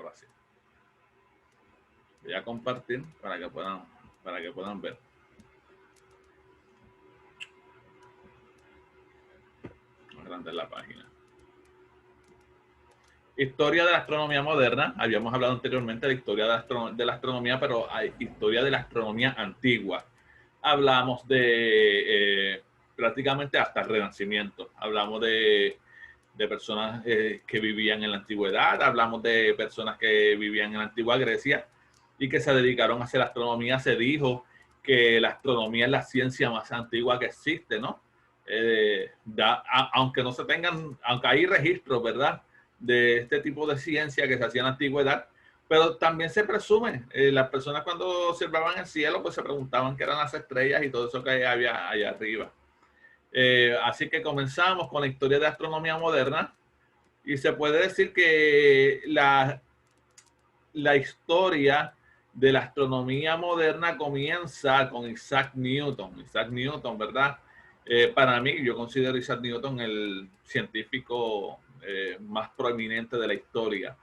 así. Voy a compartir para que puedan ver. Más grande la página. Historia de la astronomía moderna. Habíamos hablado anteriormente de la historia de la astronomía, pero hay historia de la astronomía antigua. Hablamos de prácticamente hasta el Renacimiento. Hablamos de personas que vivían en la antigüedad. Hablamos de personas que vivían en la antigua Grecia y que se dedicaron a hacer astronomía. Se dijo que la astronomía es la ciencia más antigua que existe, ¿no? Aunque no se tengan, aunque hay registros, ¿verdad?, de este tipo de ciencia que se hacía en la antigüedad, pero también se presume, las personas cuando observaban el cielo, pues se preguntaban qué eran las estrellas y todo eso que había allá arriba. Así que comenzamos con la historia de la astronomía moderna y se puede decir que la historia de la astronomía moderna comienza con Isaac Newton. Isaac Newton, ¿verdad? Para mí, yo considero a Isaac Newton el científico más proeminente de la historia,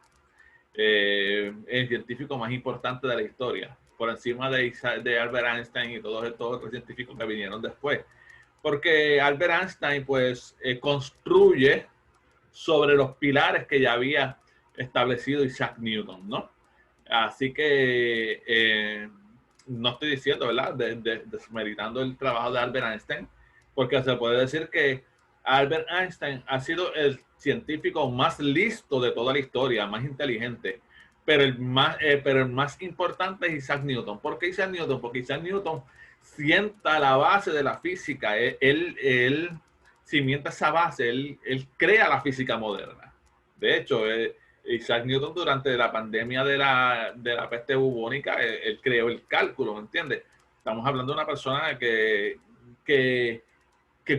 el científico más importante de la historia, por encima de Albert Einstein y todos estos otros científicos que vinieron después. Porque Albert Einstein, pues, construye sobre los pilares que ya había establecido Isaac Newton, ¿no? Así que no estoy diciendo, ¿verdad?, desmeritando el trabajo de Albert Einstein, porque se puede decir que Albert Einstein ha sido el científico más listo de toda la historia, más inteligente, pero el más importante es Isaac Newton. ¿Por qué Isaac Newton? Porque Isaac Newton sienta la base de la física, él cimienta esa base, él crea la física moderna. De hecho, Isaac Newton durante la pandemia de la peste bubónica, él creó el cálculo, ¿me entiendes? Estamos hablando de una persona que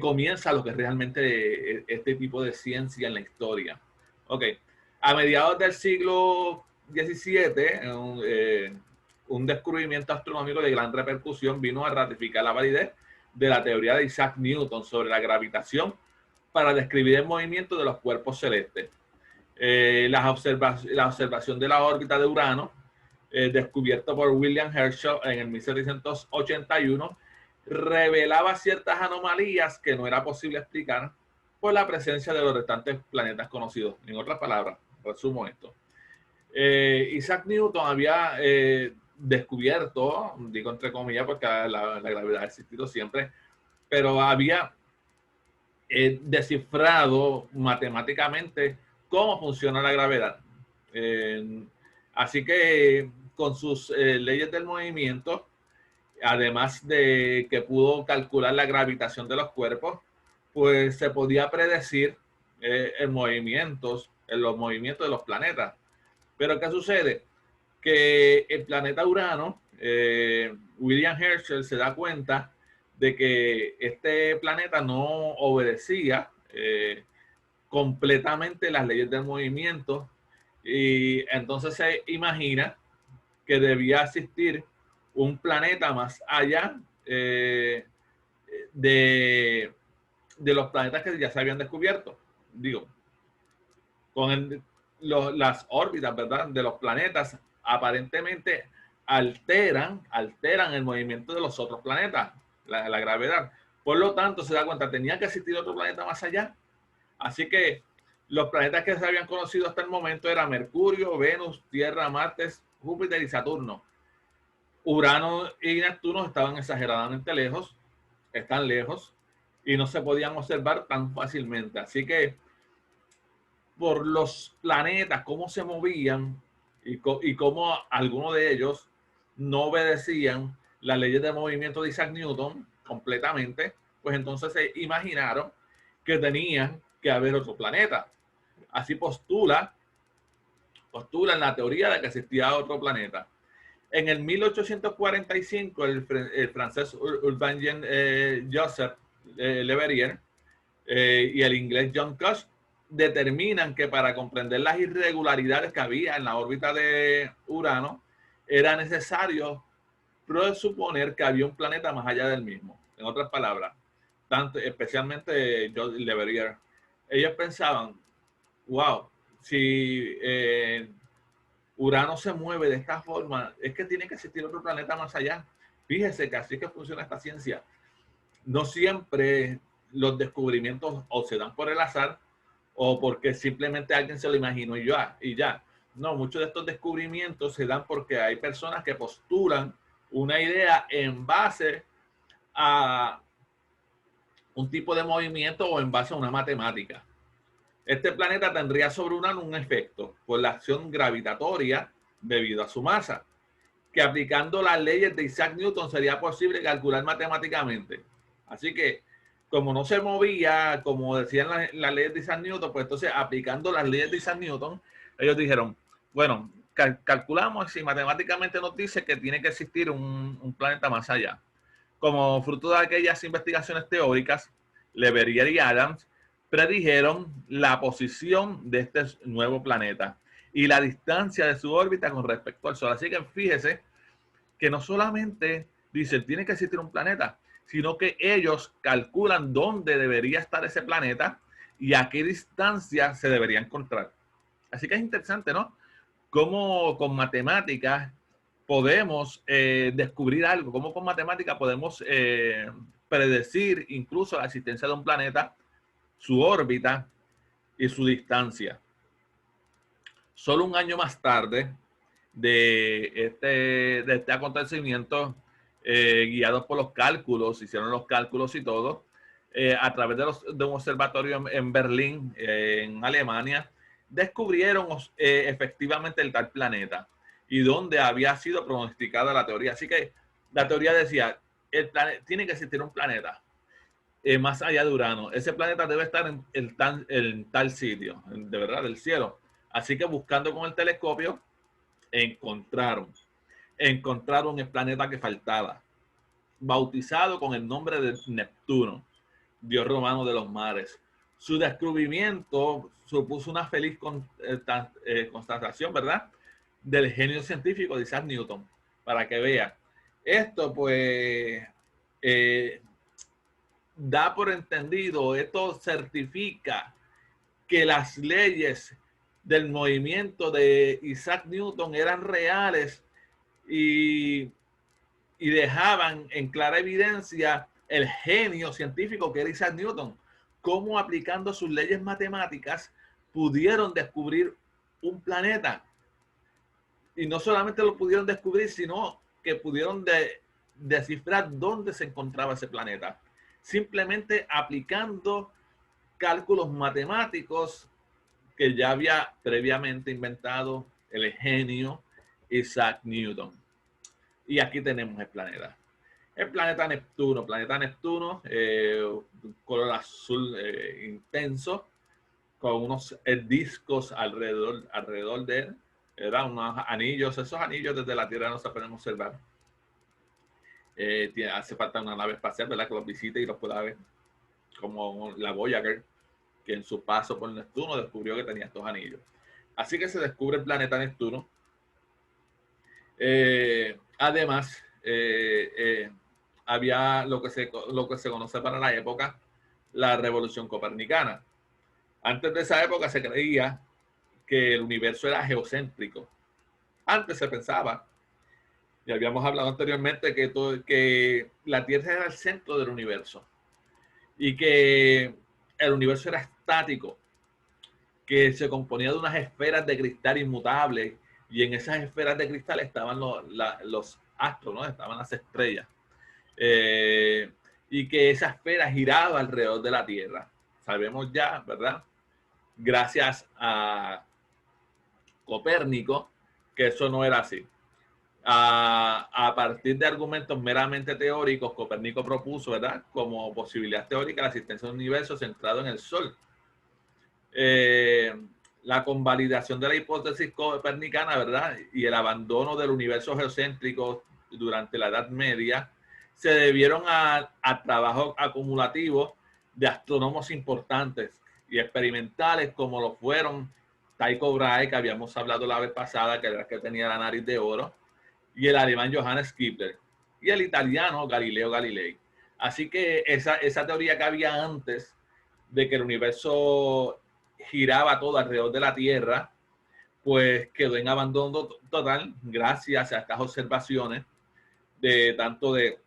comienza lo que es realmente este tipo de ciencia en la historia. Ok, a mediados del siglo XVII, un descubrimiento astronómico de gran repercusión vino a ratificar la validez de la teoría de Isaac Newton sobre la gravitación para describir el movimiento de los cuerpos celestes. La observación de la órbita de Urano, descubierto por William Herschel en el 1781, revelaba ciertas anomalías que no era posible explicar por la presencia de los restantes planetas conocidos. En otras palabras, resumo esto. Isaac Newton había descubierto, digo entre comillas porque la gravedad ha existido siempre, pero había descifrado matemáticamente cómo funciona la gravedad. Así que con sus leyes del movimiento, además de que pudo calcular la gravitación de los cuerpos, pues se podía predecir los movimientos de los planetas. Pero ¿qué sucede? Que el planeta Urano, William Herschel se da cuenta de que este planeta no obedecía completamente las leyes del movimiento, y entonces se imagina que debía existir un planeta más allá de los planetas que ya se habían descubierto. Digo, con las órbitas, ¿verdad?, de los planetas aparentemente alteran el movimiento de los otros planetas, la gravedad. Por lo tanto, se da cuenta, tenía que existir otro planeta más allá. Así que los planetas que se habían conocido hasta el momento eran Mercurio, Venus, Tierra, Marte, Júpiter y Saturno. Urano y Neptuno estaban exageradamente lejos, están lejos, y no se podían observar tan fácilmente. Así que por los planetas, cómo se movían y cómo algunos de ellos no obedecían las leyes de movimiento de Isaac Newton completamente, pues entonces se imaginaron que tenían que haber otro planeta. Así postulan la teoría de que existía otro planeta. En el 1845, el francés Urbain Joseph Leverrier y el inglés John Cush determinan que para comprender las irregularidades que había en la órbita de Urano, era necesario presuponer que había un planeta más allá del mismo. En otras palabras, especialmente John Leverrier, ellos pensaban, wow, si Urano se mueve de esta forma, es que tiene que existir otro planeta más allá. Fíjese que así es que funciona esta ciencia. No siempre los descubrimientos o se dan por el azar o porque simplemente alguien se lo imaginó y ya. No, muchos de estos descubrimientos se dan porque hay personas que postulan una idea en base a un tipo de movimiento o en base a una matemática. Este planeta tendría sobre Urano un efecto por la acción gravitatoria debido a su masa, que aplicando las leyes de Isaac Newton sería posible calcular matemáticamente. Así que, como no se movía, como decían las leyes de Isaac Newton, pues entonces aplicando las leyes de Isaac Newton, ellos dijeron, bueno, calculamos y matemáticamente nos dice que tiene que existir un planeta más allá. Como fruto de aquellas investigaciones teóricas, Leverrier y Adams predijeron la posición de este nuevo planeta y la distancia de su órbita con respecto al Sol. Así que fíjese que no solamente dicen tiene que existir un planeta, sino que ellos calculan dónde debería estar ese planeta y a qué distancia se debería encontrar. Así que es interesante, ¿no? Cómo con matemáticas podemos descubrir algo, cómo con matemáticas podemos predecir incluso la existencia de un planeta, su órbita y su distancia. Solo un año más tarde de este acontecimiento, guiados por los cálculos, hicieron los cálculos y todo, a través de un observatorio en Berlín, en Alemania, descubrieron efectivamente el tal planeta y donde había sido pronosticada la teoría. Así que la teoría decía, tiene que existir un planeta más allá de Urano. Ese planeta debe estar en tal sitio, de verdad, del cielo. Así que buscando con el telescopio, encontraron el planeta que faltaba, bautizado con el nombre de Neptuno, dios romano de los mares. Su descubrimiento supuso una feliz constatación, ¿verdad?, del genio científico de Isaac Newton, para que vea. Esto, pues, da por entendido, esto certifica que las leyes del movimiento de Isaac Newton eran reales y dejaban en clara evidencia el genio científico que era Isaac Newton, cómo aplicando sus leyes matemáticas pudieron descubrir un planeta. Y no solamente lo pudieron descubrir, sino que pudieron descifrar dónde se encontraba ese planeta, simplemente aplicando cálculos matemáticos que ya había previamente inventado el genio Isaac Newton. Y aquí tenemos el planeta. El planeta Neptuno, color azul intenso, con unos discos alrededor de él, eran unos anillos, esos anillos desde la Tierra no se pueden observar. Hace falta una nave espacial, ¿verdad?, que los visite y los pueda ver, como la Voyager, que en su paso por Neptuno descubrió que tenía estos anillos. Así que se descubre el planeta Neptuno. Además, había lo que se conoce para la época la revolución copernicana. Antes de esa época se creía que el universo era geocéntrico. Antes se pensaba, y habíamos hablado anteriormente, que la Tierra era el centro del universo y que el universo era estático, que se componía de unas esferas de cristal inmutables y en esas esferas de cristal estaban los astros, ¿no? Estaban las estrellas. Y que esa esfera giraba alrededor de la Tierra. Sabemos ya, ¿verdad?, gracias a Copérnico, que eso no era así. A partir de argumentos meramente teóricos, Copérnico propuso, ¿verdad?, como posibilidad teórica la existencia de un universo centrado en el Sol. La convalidación de la hipótesis copernicana, ¿verdad?, y el abandono del universo geocéntrico durante la Edad Media se debieron a trabajos acumulativos de astrónomos importantes y experimentales como lo fueron Tycho Brahe, que habíamos hablado la vez pasada, que era el que tenía la nariz de oro, y el alemán Johannes Kepler, y el italiano Galileo Galilei. Así que esa teoría que había antes de que el universo giraba todo alrededor de la Tierra, pues quedó en abandono total gracias a estas observaciones de tanto de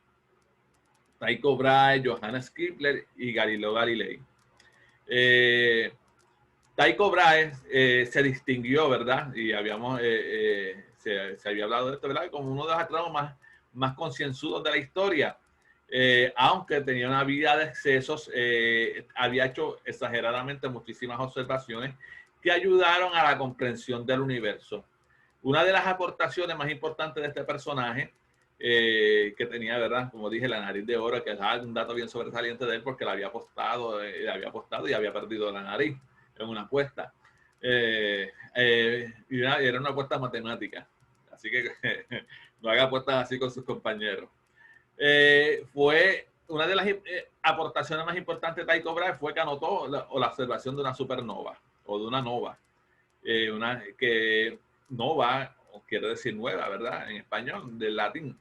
Tycho Brahe, Johannes Kepler y Galileo Galilei. Tycho Brahe se distinguió, ¿verdad? Y se había hablado de esto, ¿verdad? Como uno de los astrónomos más concienzudos de la historia. Aunque tenía una vida de excesos, había hecho exageradamente muchísimas observaciones que ayudaron a la comprensión del universo. Una de las aportaciones más importantes de este personaje, que tenía, ¿verdad? Como dije, la nariz de oro, que es un dato bien sobresaliente de él porque le había apostado y había perdido la nariz en una apuesta. Era una apuesta matemática. Así que no haga apuestas así con sus compañeros. Fue una de las aportaciones más importantes de Tycho Brahe fue que anotó la observación de una supernova o de una nova. Nova quiere decir nueva, ¿verdad? En español, del latín.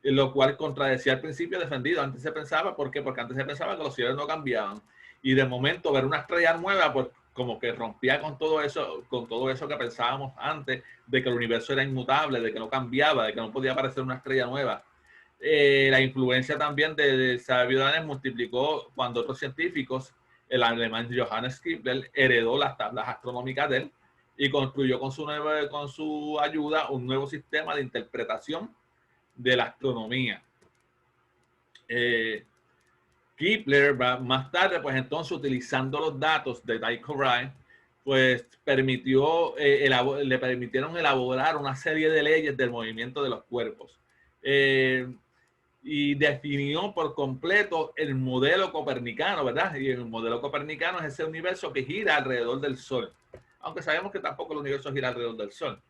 Lo cual contradecía el principio defendido. Antes se pensaba, ¿por qué? Porque antes se pensaba que los cielos no cambiaban. Y de momento ver una estrella nueva, pues como que rompía con todo eso que pensábamos antes, de que el universo era inmutable, de que no cambiaba, de que no podía aparecer una estrella nueva. La influencia también de Xavier Danes multiplicó cuando otros científicos, el alemán Johannes Kepler, heredó las tablas astronómicas de él y construyó con su ayuda un nuevo sistema de interpretación de la astronomía. Kepler, más tarde, pues entonces utilizando los datos de Tycho Brahe, pues le permitieron elaborar una serie de leyes del movimiento de los cuerpos. Y definió por completo el modelo copernicano, ¿verdad? Y el modelo copernicano es ese universo que gira alrededor del Sol. Aunque sabemos que tampoco el universo gira alrededor del Sol,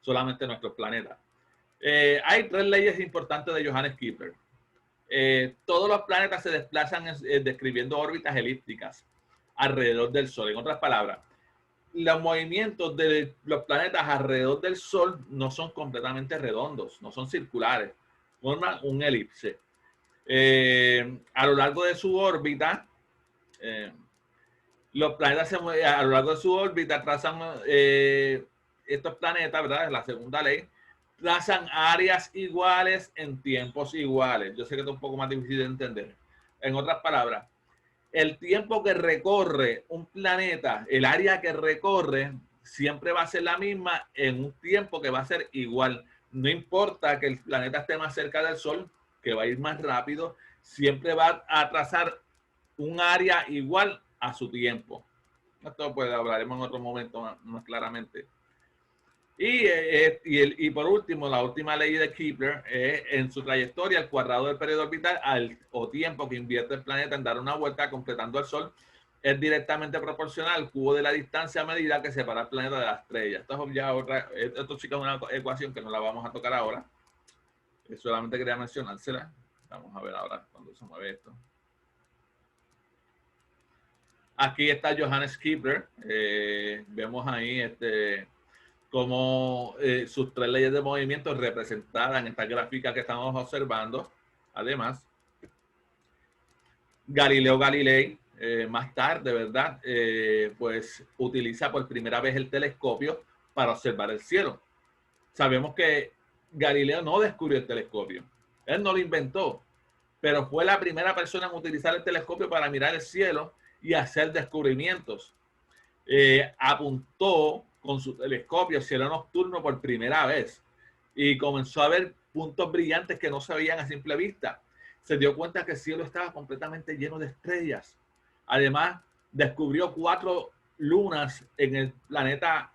solamente nuestros planetas. Hay tres leyes importantes de Johannes Kepler. Todos los planetas se desplazan describiendo órbitas elípticas alrededor del Sol. En otras palabras, los movimientos de los planetas alrededor del Sol no son completamente redondos, no son circulares, forman un elipse. A lo largo de su órbita, los planetas a lo largo de su órbita trazan estos planetas, ¿verdad? La segunda ley, trazan áreas iguales en tiempos iguales. Yo sé que esto es un poco más difícil de entender. En otras palabras, el tiempo que recorre un planeta, el área que recorre, siempre va a ser la misma en un tiempo que va a ser igual. No importa que el planeta esté más cerca del Sol, que va a ir más rápido, siempre va a trazar un área igual a su tiempo. Esto pues hablaremos en otro momento más claramente. Y por último, la última ley de Kepler es en su trayectoria, el cuadrado del periodo orbital o tiempo que invierte el planeta en dar una vuelta completando el Sol es directamente proporcional al cubo de la distancia a medida que separa el planeta de la estrella. Esto sí que es una ecuación que no la vamos a tocar ahora. Solamente quería mencionársela. Vamos a ver ahora cuando se mueve esto. Aquí está Johannes Kepler. Vemos ahí como sus tres leyes de movimiento representadas en esta gráfica que estamos observando. Además, Galileo Galilei, más tarde, ¿verdad? Pues utiliza por primera vez el telescopio para observar el cielo. Sabemos que Galileo no descubrió el telescopio. Él no lo inventó, pero fue la primera persona en utilizar el telescopio para mirar el cielo y hacer descubrimientos. Apuntó con su telescopio cielo nocturno por primera vez y comenzó a ver puntos brillantes que no se veían a simple vista. Se dio cuenta que el cielo estaba completamente lleno de estrellas. Además, descubrió 4 lunas en el planeta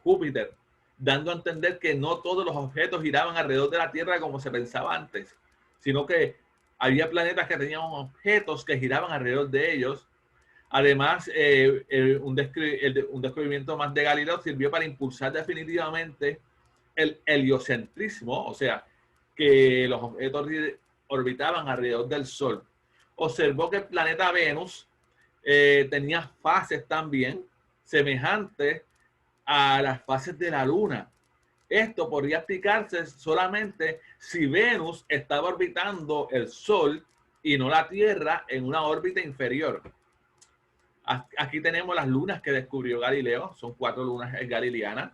Júpiter, dando a entender que no todos los objetos giraban alrededor de la Tierra como se pensaba antes, sino que había planetas que tenían objetos que giraban alrededor de ellos. Además, un descubrimiento más de Galileo sirvió para impulsar definitivamente el heliocentrismo, o sea, que los objetos orbitaban alrededor del Sol. Observó que el planeta Venus tenía fases también semejantes a las fases de la Luna. Esto podría explicarse solamente si Venus estaba orbitando el Sol y no la Tierra en una órbita inferior. Aquí tenemos las lunas que descubrió Galileo, son 4 lunas galileanas: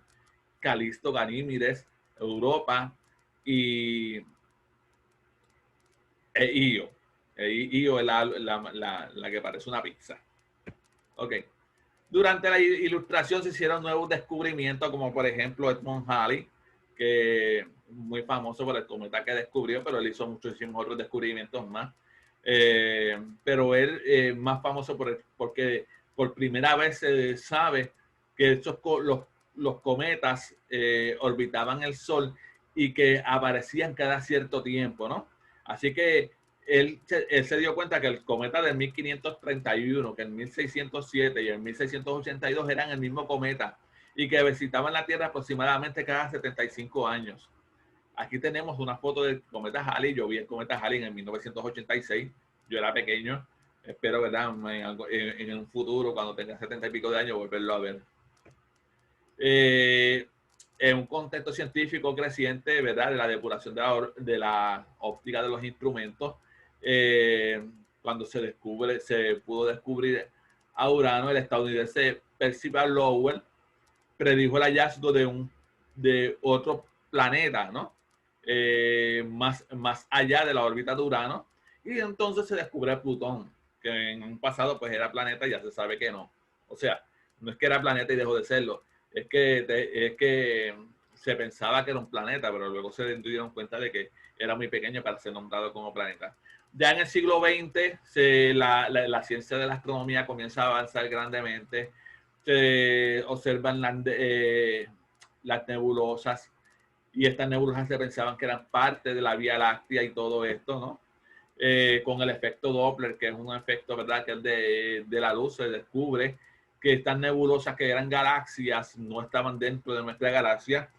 Calisto, Ganímedes, Europa y Io. Io es la que parece una pizza. Ok. Durante la ilustración se hicieron nuevos descubrimientos, como por ejemplo Edmund Halley, que es muy famoso por el cometa que descubrió, pero él hizo muchísimos otros descubrimientos más. Pero él es más famoso porque por primera vez se sabe que los cometas orbitaban el Sol y que aparecían cada cierto tiempo, ¿no? Así que él se dio cuenta que el cometa del 1531, que el 1607 y el 1682 eran el mismo cometa y que visitaban la Tierra aproximadamente cada 75 años. Aquí tenemos una foto del cometa Halley. Yo vi el cometa Halley en el 1986. Yo era pequeño. Espero, ¿verdad?, en un futuro, cuando tenga 70 y pico de años, volverlo a ver. En un contexto científico creciente, ¿verdad?, de la depuración de la óptica de los instrumentos, cuando se pudo descubrir a Urano, el estadounidense Percival Lowell predijo el hallazgo de otro planeta, ¿no? Más allá de la órbita de Urano, y entonces se descubre Plutón, que en un pasado pues era planeta y ya se sabe que no. O sea, no es que era planeta y dejó de serlo, es que se pensaba que era un planeta, pero luego se dieron cuenta de que era muy pequeño para ser nombrado como planeta. Ya en el siglo XX la ciencia de la astronomía comienza a avanzar grandemente. Se observan las nebulosas, y estas nebulosas se pensaban que eran parte de la Vía Láctea y todo esto, ¿no? Con el efecto Doppler, que es un efecto, ¿verdad?, que es de la luz. Se descubre que estas nebulosas, que eran galaxias, no estaban dentro de nuestra galaxia,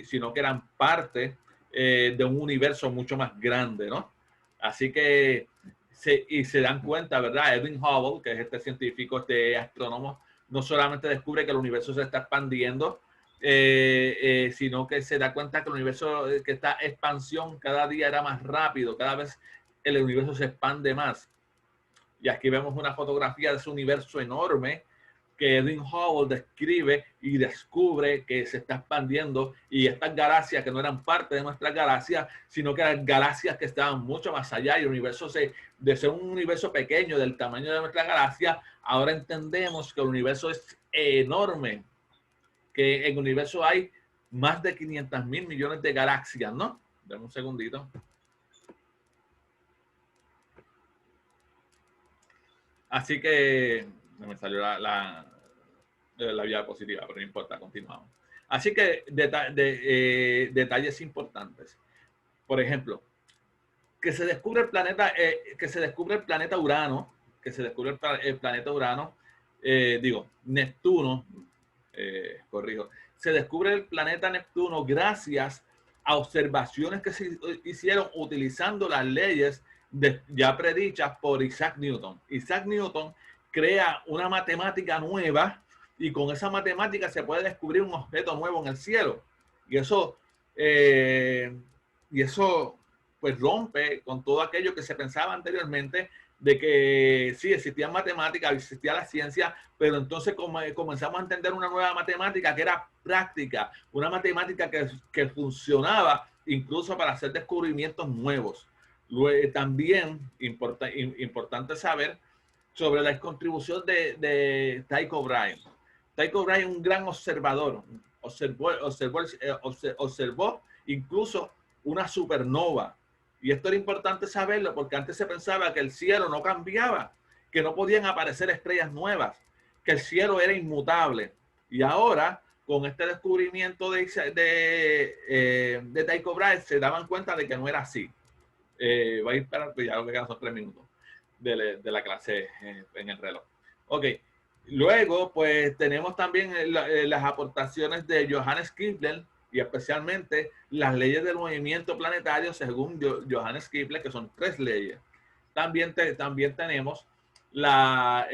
sino que eran parte de un universo mucho más grande, ¿no? Así que se dan cuenta, ¿verdad? Edwin Hubble, que es este científico, este astrónomo, no solamente descubre que el universo se está expandiendo, sino que se da cuenta que el universo, que esta expansión cada día era más rápido, cada vez el universo se expande más. Y aquí vemos una fotografía de ese universo enorme que Edwin Hubble describe y descubre que se está expandiendo, y estas galaxias que no eran parte de nuestra galaxia, sino que eran galaxias que estaban mucho más allá, y el universo de ser un universo pequeño del tamaño de nuestra galaxia, ahora entendemos que el universo es enorme, que en el universo hay más de 500.000 millones de galaxias, ¿no? Dame un segundito. Así que me salió la diapositiva, pero no importa, continuamos. Así que detalles importantes. Por ejemplo, que se descubre el planeta Urano, Neptuno, corrijo, se descubre el planeta Neptuno gracias a observaciones que se hicieron utilizando las leyes ya predichas por Isaac Newton. Isaac Newton crea una matemática nueva, y con esa matemática se puede descubrir un objeto nuevo en el cielo. Y eso pues rompe con todo aquello que se pensaba anteriormente, de que sí, existían matemáticas, existía la ciencia, pero entonces comenzamos a entender una nueva matemática que era práctica, una matemática que funcionaba incluso para hacer descubrimientos nuevos. También importante saber sobre la contribución de Tycho Brahe. Tycho Brahe es un gran observador. Observó incluso una supernova. Y esto era importante saberlo, porque antes se pensaba que el cielo no cambiaba, que no podían aparecer estrellas nuevas, que el cielo era inmutable. Y ahora, con este descubrimiento de Tycho Brahe, se daban cuenta de que no era así. Voy a esperar, pues ya lo que quedan son 3 minutos de la clase en el reloj. Ok. Luego, pues tenemos también las aportaciones de Johannes Kepler, y especialmente las leyes del movimiento planetario según Johannes Kepler, que son 3 leyes. También tenemos la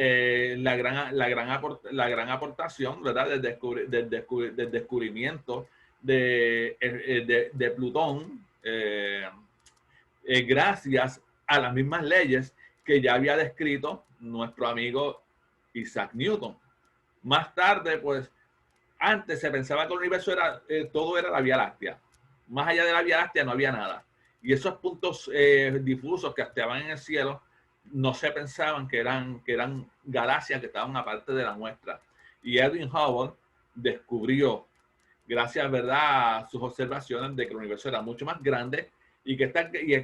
gran aportación, ¿verdad?, del descubrimiento de Plutón, gracias a las mismas leyes que ya había descrito nuestro amigo Isaac Newton. Más tarde, pues, antes se pensaba que el universo era, todo era la Vía Láctea. Más allá de la Vía Láctea no había nada. Y esos puntos difusos que estaban en el cielo no se pensaban que eran galaxias que estaban aparte de la nuestra. Y Edwin Hubble descubrió, gracias, ¿verdad?, a sus observaciones de que el universo era mucho más grande y que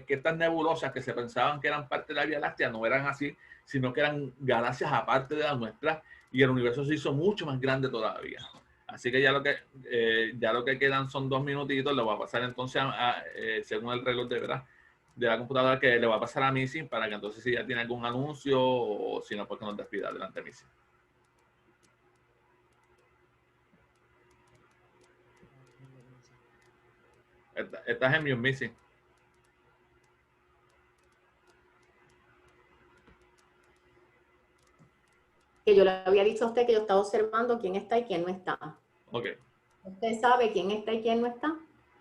estas nebulosas que se pensaban que eran parte de la Vía Láctea no eran así, sino que eran galaxias aparte de la nuestra, y el universo se hizo mucho más grande todavía. Así que ya lo que quedan son 2 minutitos. Le voy a pasar entonces, según el reloj de la computadora, que le va a pasar a Missy, para que entonces si ya tiene algún anuncio o si no, pues que nos despida. Adelante, Missy. Estás en mute, Missy. Que yo le había dicho a usted que yo estaba observando quién está y quién no está. Ok. ¿Usted sabe quién está y quién no está?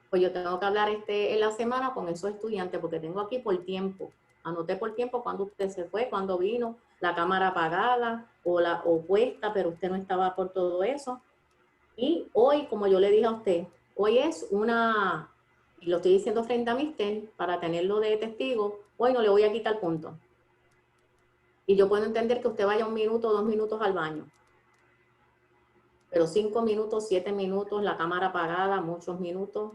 Pues yo tengo que hablar en la semana con esos estudiantes, porque tengo aquí por tiempo. Anoté por tiempo cuando usted se fue, cuando vino, la cámara apagada o puesta, pero usted no estaba por todo eso. Y hoy, como yo le dije a usted, hoy es y lo estoy diciendo frente a Mister, para tenerlo de testigo, hoy no le voy a quitar punto. Y yo puedo entender que usted vaya 1 minuto o 2 minutos al baño. Pero 5 minutos, 7 minutos, la cámara apagada, muchos minutos.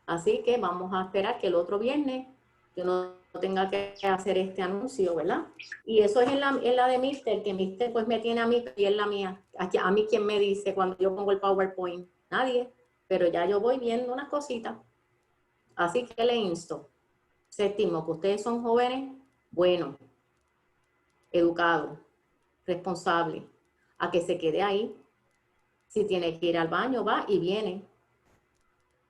Así que vamos a esperar que el otro viernes yo no tenga que hacer este anuncio, ¿verdad? Y eso es en la de Mister, que Mister pues me tiene a mí y es la mía. A mí, ¿quién me dice cuando yo pongo el PowerPoint? Nadie. Pero ya yo voy viendo unas cositas. Así que le insto. Séptimo, que ustedes son jóvenes, buenos, educados, responsables, a que se quede ahí. Si tiene que ir al baño, va y viene.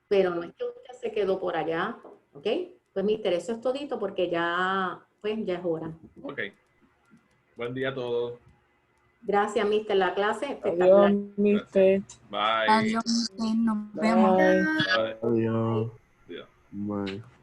Pero no es que usted se quedó por allá, ¿ok? Pues Mister, eso es todito porque ya es hora. Ok. Buen día a todos. Gracias, Mister. La clase espectacular. Adiós, Mister. Bye. Adiós, Mister. Nos vemos. Bye. Bye. Adiós. Adiós. Bye.